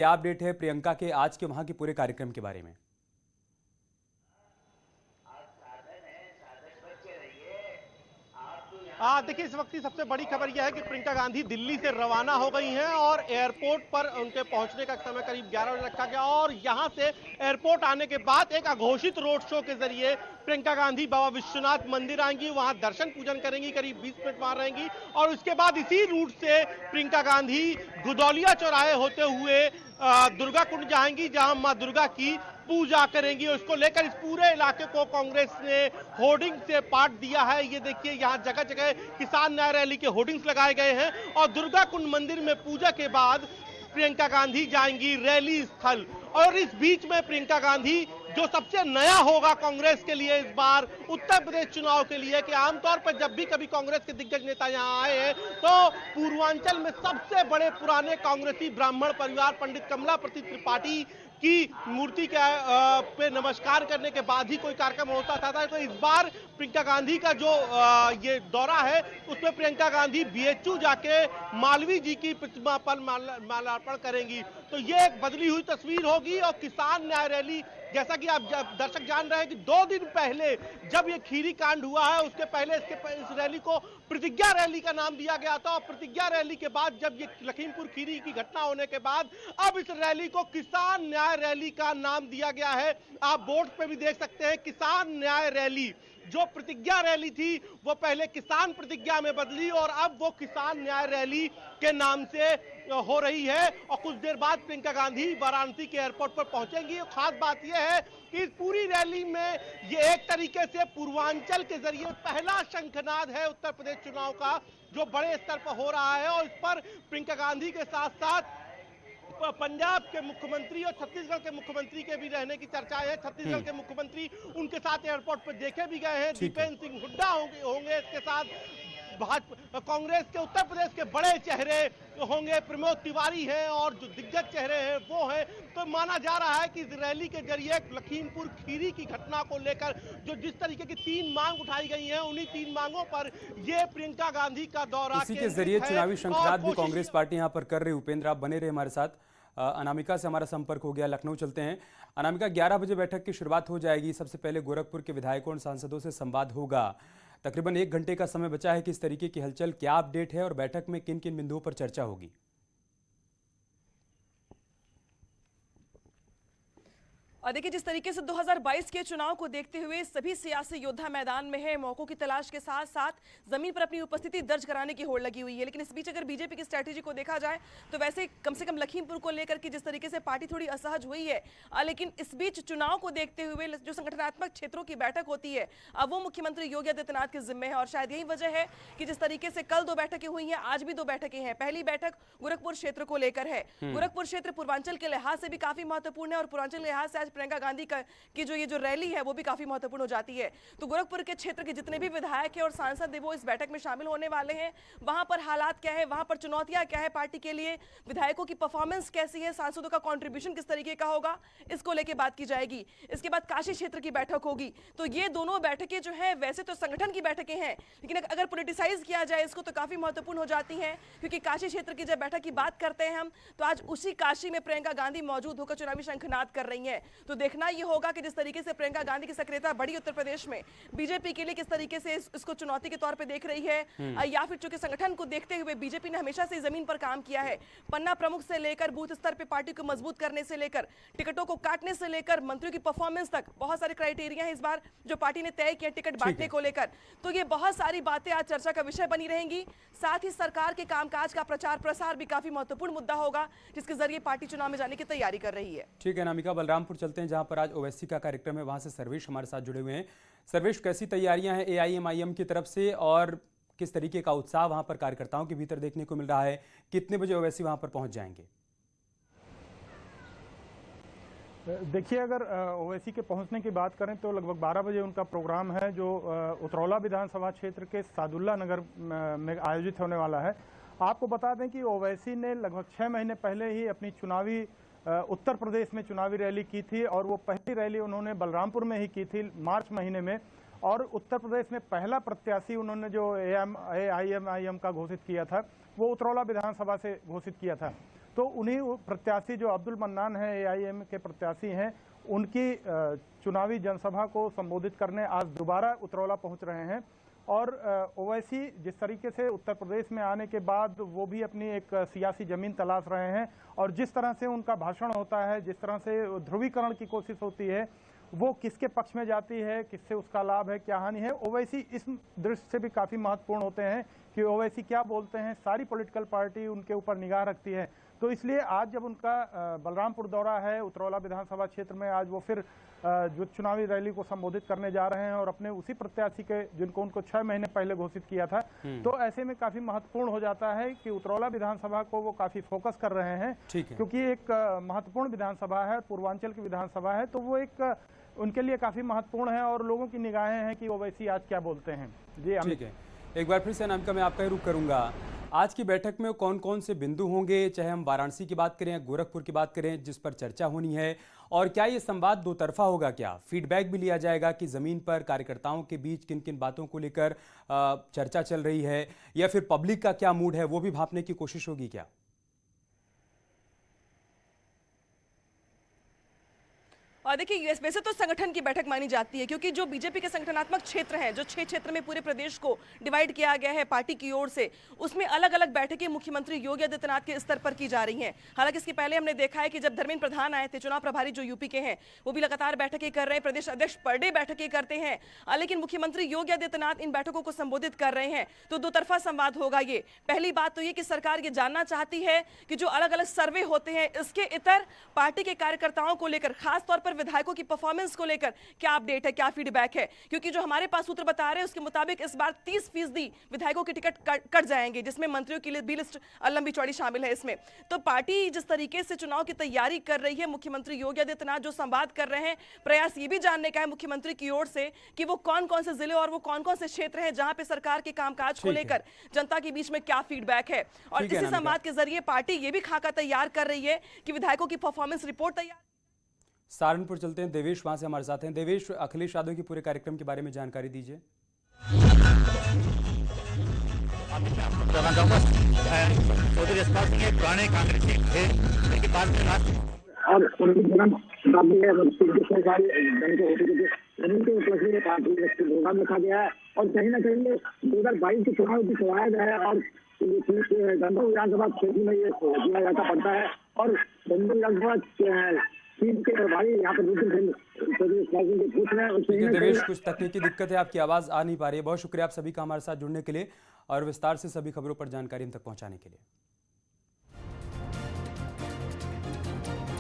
क्या अपडेट है प्रियंका के आज के वहां के पूरे कार्यक्रम के बारे में? देखिए, इस वक्त की सबसे बड़ी खबर यह है कि प्रियंका गांधी दिल्ली से रवाना हो गई हैं और एयरपोर्ट पर उनके पहुंचने का समय करीब 11 बजे रखा गया और यहां से एयरपोर्ट आने के बाद एक अघोषित रोड शो के जरिए प्रियंका गांधी बाबा विश्वनाथ मंदिर आएंगी, वहां दर्शन पूजन करेंगी, करीब 20 मिनट वहां रहेंगी और उसके बाद इसी रूट से प्रियंका गांधी गुदौलिया चौराहे होते हुए दुर्गा कुंड जाएंगी, जहां मां दुर्गा की पूजा करेंगी। और इसको लेकर इस पूरे इलाके को कांग्रेस ने होर्डिंग से पाट दिया है। ये देखिए, यहाँ जगह जगह किसान न्याय रैली के होर्डिंग्स लगाए गए हैं और दुर्गा कुंड मंदिर में पूजा के बाद प्रियंका गांधी जाएंगी रैली स्थल। और इस बीच में प्रियंका गांधी जो सबसे नया होगा कांग्रेस के लिए इस बार उत्तर प्रदेश चुनाव के लिए, कि आमतौर पर जब भी कभी कांग्रेस के दिग्गज नेता यहां आए हैं तो पूर्वांचल में सबसे बड़े पुराने कांग्रेसी ब्राह्मण परिवार पंडित कमलापति त्रिपाठी की मूर्ति के पे नमस्कार करने के बाद ही कोई कार्यक्रम होता था। तो इस बार प्रियंका गांधी का जो ये दौरा है उसमें प्रियंका गांधी बीएचयू जाके मालवीय जी की प्रतिमा पर माल्यार्पण करेंगी। तो ये एक बदली हुई तस्वीर होगी। और किसान न्याय रैली, जैसा कि आप दर्शक जान रहे हैं कि 2 दिन पहले जब ये खीरी कांड हुआ है उसके पहले इस रैली को प्रतिज्ञा रैली का नाम दिया गया था और प्रतिज्ञा रैली के बाद जब ये लखीमपुर खीरी की घटना होने के बाद अब इस रैली को किसान न्याय रैली का नाम दिया गया है। आप बोर्ड पे भी देख सकते हैं किसान न्याय रैली। जो प्रतिज्ञा रैली थी वो पहले किसान प्रतिज्ञा में बदली और अब वो किसान न्याय रैली के नाम से हो रही है। और कुछ देर बाद प्रियंका गांधी वाराणसी के एयरपोर्ट पर पहुंचेंगी। खास बात यह है कि इस पूरी रैली में ये एक तरीके से पूर्वांचल के जरिए पहला शंखनाद है उत्तर प्रदेश चुनाव का, जो बड़े स्तर पर हो रहा है। और इस पर प्रियंका गांधी के साथ साथ पंजाब के मुख्यमंत्री और छत्तीसगढ़ के मुख्यमंत्री के भी रहने की चर्चाएं हैं। छत्तीसगढ़ के मुख्यमंत्री उनके साथ एयरपोर्ट पर देखे भी गए हैं। दीपेंद्र सिंह हुड्डा होंगे इसके साथ। भाजपा कांग्रेस के उत्तर प्रदेश के बड़े चेहरे होंगे, प्रमोद तिवारी हैं और जो दिग्गज चेहरे हैं वो हैं। तो माना जा रहा है कि इस रैली के जरिए लखीमपुर खीरी की घटना को लेकर जो जिस तरीके की 3 मांग उठाई गई हैं उन्हीं 3 मांगों पर ये प्रियंका गांधी का दौरा इसी के जरिए चुनावी शंखनाद भी कांग्रेस पार्टी यहाँ पर कर रही। उपेंद्र, आप बने रहे हमारे साथ। अनामिका से हमारा संपर्क हो गया, लखनऊ चलते हैं। अनामिका, 11 बजे बैठक की शुरुआत हो जाएगी। सबसे पहले गोरखपुर के विधायकों और सांसदों से संवाद होगा। तकरीबन 1 घंटे का समय बचा है। किस तरीके की हलचल, क्या अपडेट है और बैठक में किन किन बिंदुओं पर चर्चा होगी? और देखिए, जिस तरीके से 2022 के चुनाव को देखते हुए सभी सियासी योद्धा मैदान में है, मौकों की तलाश के साथ साथ जमीन पर अपनी उपस्थिति दर्ज कराने की होड़ लगी हुई है। लेकिन इस बीच अगर बीजेपी की स्ट्रैटेजी को देखा जाए तो वैसे कम से कम लखीमपुर को लेकर के जिस तरीके से पार्टी थोड़ी असहज हुई है, लेकिन इस बीच चुनाव को देखते हुए जो संगठनात्मक क्षेत्रों की बैठक होती है अब वो मुख्यमंत्री योगी आदित्यनाथ के जिम्मे है। और शायद यही वजह है कि जिस तरीके से कल 2 बैठकें हुई हैं, आज भी 2 बैठकें हैं। पहली बैठक गोरखपुर क्षेत्र को लेकर है। गोरखपुर क्षेत्र पूर्वांचल के लिहाज से भी काफी महत्वपूर्ण है और पूर्वांचल के लिहाज से आज प्रियंका गांधी की जो रैली है वो भी काफी महत्वपूर्ण हो जाती है। तो गोरखपुर के क्षेत्र के जितने भी विधायक हैं और सांसद हैं वो इस बैठक में शामिल होने वाले हैं। वहां पर हालात क्या है, वहां पर चुनौतियां क्या है पार्टी के लिए, विधायकों की परफॉर्मेंस कैसी है, सांसदों का कंट्रीब्यूशन किस तरीके का होगा, इसको लेकर बात की जाएगी। इसके बाद काशी क्षेत्र की बैठक होगी। तो ये दोनों बैठकें जो है वैसे तो संगठन की बैठकें हैं, लेकिन अगर पॉलिटिसाइज किया जाए इसको तो काफी महत्वपूर्ण हो जाती है। क्योंकि काशी क्षेत्र की जब बैठक की बात करते हैं हम, तो आज उसी काशी में प्रियंका गांधी मौजूद होकर चुनावी शंखनाद कर रही हैं। तो देखना यह होगा कि जिस तरीके से प्रियंका गांधी की सक्रियता बढ़ी उत्तर प्रदेश में, बीजेपी के लिए किस तरीके से इसको चुनौती के तौर पे देख रही है, या फिर चूंकि संगठन को देखते हुए बीजेपी ने हमेशा से जमीन पर काम किया है, पन्ना प्रमुख से लेकर बूथ स्तर पे पार्टी को मजबूत करने से लेकर टिकटों को काटने से लेकर मंत्रियों की परफॉर्मेंस तक बहुत सारे क्राइटेरिया है इस बार जो पार्टी ने तय किया टिकट बांटने को लेकर। तो ये बहुत सारी बातें आज चर्चा का विषय बनी रहेंगी। साथ ही सरकार के कामकाज का प्रचार प्रसार भी काफी महत्वपूर्ण मुद्दा होगा, जिसके जरिए पार्टी चुनाव में जाने की तैयारी कर रही है। ठीक है अनामिका, बलरामपुर चलते हैं जहां पर आज ओवैसी का कार्यक्रम है। वहां से सर्वेश हमारे साथ जुड़े हुए हैं। सर्वेश, कैसी तैयारियां हैं एआईएमआईएम की तरफ से और किस तरीके का उत्साह वहां पर कार्यकर्ताओं के भीतर देखने को मिल रहा है? कितने बजे ओवैसी वहां पर पहुंच जाएंगे? देखिए, अगर ओवैसी के पहुंचने की बात करें तो लगभग 12 बजे उनका प्रोग्राम है जो उतरौला विधानसभा क्षेत्र के सादुल्ला नगर में आयोजित होने वाला है। आपको बता दें कि ओवैसी ने लगभग 6 महीने पहले ही अपनी चुनावी उत्तर प्रदेश में चुनावी रैली की थी और वो पहली रैली उन्होंने बलरामपुर में ही की थी मार्च महीने में। और उत्तर प्रदेश में पहला प्रत्याशी उन्होंने जो एआईएमआईएम का घोषित किया था वो उतरौला विधानसभा से घोषित किया था। तो उन्हीं प्रत्याशी जो अब्दुल मन्नान है, AIM के प्रत्याशी हैं, उनकी चुनावी जनसभा को संबोधित करने आज दोबारा उतरौला पहुंच रहे हैं। और ओवैसी जिस तरीके से उत्तर प्रदेश में आने के बाद वो भी अपनी एक सियासी जमीन तलाश रहे हैं, और जिस तरह से उनका भाषण होता है, जिस तरह से ध्रुवीकरण की कोशिश होती है, वो किसके पक्ष में जाती है, किससे उसका लाभ है, क्या हानि है, ओवैसी इस दृष्टि से भी काफ़ी महत्वपूर्ण होते हैं कि ओवैसी क्या बोलते हैं। सारी पॉलिटिकल पार्टी उनके ऊपर निगाह रखती है। तो इसलिए आज जब उनका बलरामपुर दौरा है, उतरौला विधानसभा क्षेत्र में आज वो फिर जो चुनावी रैली को संबोधित करने जा रहे हैं, और अपने उसी प्रत्याशी के जिनको उनको 6 महीने पहले घोषित किया था, तो ऐसे में काफी महत्वपूर्ण हो जाता है कि उतरौला विधानसभा को वो काफी फोकस कर रहे हैं, क्योंकि एक महत्वपूर्ण विधानसभा है, पूर्वांचल की विधानसभा है, तो वो एक उनके लिए काफी महत्वपूर्ण है और लोगों की निगाहें हैं कि ओवैसी आज क्या बोलते हैं। जी ठीक है, एक बार फिर से अनामिका मैं आपका ही रुख करूंगा। आज की बैठक में कौन कौन से बिंदु होंगे, चाहे हम वाराणसी की बात करें या गोरखपुर की बात करें, जिस पर चर्चा होनी है, और क्या ये संवाद दो तरफा होगा? क्या फीडबैक भी लिया जाएगा कि जमीन पर कार्यकर्ताओं के बीच किन किन बातों को लेकर चर्चा चल रही है, या फिर पब्लिक का क्या मूड है वो भी भांपने की कोशिश होगी क्या? और देखिए, वैसे तो संगठन की बैठक मानी जाती है, क्योंकि जो बीजेपी के संगठनात्मक क्षेत्र हैं, जो 6 क्षेत्र में पूरे प्रदेश को डिवाइड किया गया है पार्टी की ओर से, उसमें अलग अलग बैठकें मुख्यमंत्री योगी आदित्यनाथ के स्तर पर की जा रही हैं। हालांकि इसके पहले हमने देखा है कि जब धर्मेंद्र प्रधान आए थे, चुनाव प्रभारी जो यूपी के हैं, वो भी लगातार बैठकें कर रहे हैं, प्रदेश अध्यक्ष पर डे बैठकें करते हैं, लेकिन मुख्यमंत्री योगी आदित्यनाथ इन बैठकों को संबोधित कर रहे हैं। तो दो तरफा संवाद होगा। ये पहली बात तो ये कि सरकार ये जानना चाहती है कि जो अलग अलग सर्वे होते हैं, इसके इतर पार्टी के कार्यकर्ताओं को लेकर, खासतौर पर विधायकों की परफॉर्मेंस को लेकर क्या अपडेट है, क्या फीडबैक है, क्योंकि जो हमारे पास सूत्र बता रहे हैं उसके मुताबिक इस बार 30% विधायकों के टिकट कट जाएंगे, जिसमें मंत्रियों की भी लिस्ट लंबी चौड़ी शामिल है इसमें। तो पार्टी जिस तरीके से चुनाव की तैयारी कर रही है, मुख्यमंत्री योगी आदित्यनाथ जो संवाद कर रहे हैं, प्रयास ये भी जानने का है मुख्यमंत्री की ओर से कि वो कौन कौन से जिले और वो कौन कौन से क्षेत्र हैं जहां पे सरकार के कामकाज को लेकर जनता के बीच में क्या फीडबैक है। और इसी संवाद के जरिए पार्टी ये भी खाका तैयार कर रही है कि विधायकों की परफॉर्मेंस रिपोर्ट तैयार। सहारनपुर चलते हैं, देवेश वहां से हमारे साथ हैं। देवेश, अखिलेश यादव के पूरे कार्यक्रम के बारे में जानकारी दीजिए। पुराने कांग्रेस थे, लेकिन बाद में और प्रोग्राम रखा गया है, और कहीं ना कहीं 2022 के चुनाव भी करवाया गया है, और गंभीर विधानसभा क्षेत्र में ये दिया जाता पड़ता है, और गंभीर विधानसभा के प्रभारी यहाँ पर पूछ रहे हैं। देवेश, कुछ तकनीकी दिक्कत है, आपकी आवाज आ नहीं पा रही है। बहुत शुक्रिया आप सभी का हमारे साथ जुड़ने के लिए और विस्तार से सभी खबरों पर जानकारी हम तक पहुंचाने के लिए।